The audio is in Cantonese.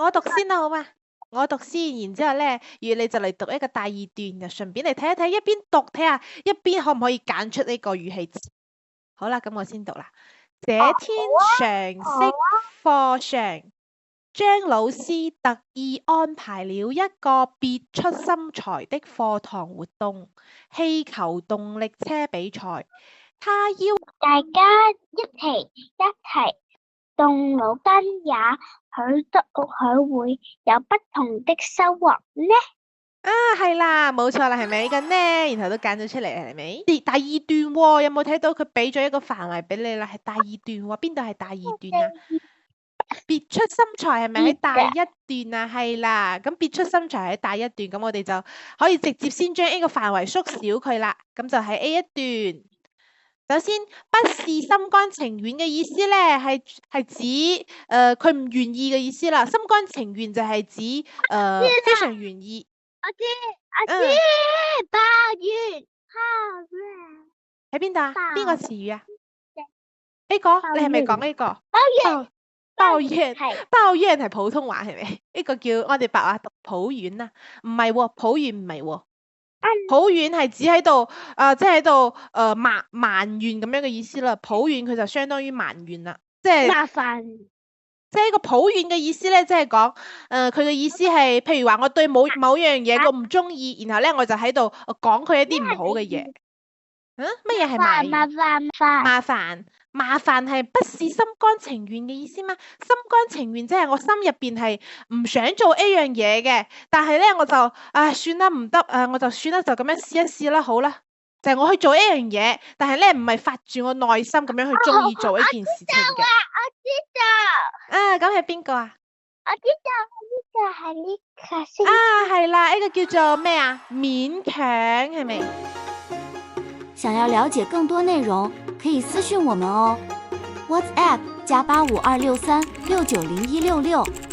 我讀先啦，好嘛？我讀先，然之後咧，你就嚟讀一個第二段，就順便嚟睇一睇，一邊讀睇下，一邊可唔可以揀出呢個語氣詞。好啦，咁我先讀啦。這天常識課上，張老師特意安排了一個別出心裁的課堂活動——氣球動力車比賽。他要大家一齊動腦筋，也許會有不同的收穫呢。係啦，冇錯啦，係咪咁呢？然後都揀咗出嚟，係咪？第二段喎，有冇睇到佢俾咗一個範圍俾你啦？係第二段喎，邊度係第二段啊？別出心裁係咪喺第一段啊？係啦，咁別出心裁喺第一段，咁我哋就可以直接先將呢個範圍縮小佢啦。咁就喺 A 一段。首先，不是心甘情願嘅意思咧，係指佢唔願意嘅意思啦。心甘情願就係指非常願意。我知，抱怨喺邊度啊？邊個詞語啊？呢個你係咪講呢個？抱怨係普通話係咪？呢個叫我哋白話讀抱怨啦，唔係喎，抱怨唔係喎。抱怨係指喺度即係喺度埋怨咁樣嘅意思啦。抱怨佢就相當於埋怨啦，即係麻煩。即係呢個抱怨嘅意思咧，即係講佢嘅意思係，譬如話我對某樣嘢我唔中意，然後咧我就喺度講佢一啲唔好嘅嘢。乜嘢係麻煩係不是心甘情願嘅意思嘛？心甘情願即係我心入邊係唔想做呢樣嘢嘅，但係咧我就算啦，唔得我就算啦，就咁樣試一試啦，好啦，就係我去做呢樣嘢，但係咧唔係發住我內心咁樣去中意做呢件事情嘅。我知道。咁係邊個啊？我知道，呢個係呢個先。係啦，呢個叫做咩啊？勉強係咪？想要了解更多內容，可以私訊我們哦。WhatsApp +85263690166。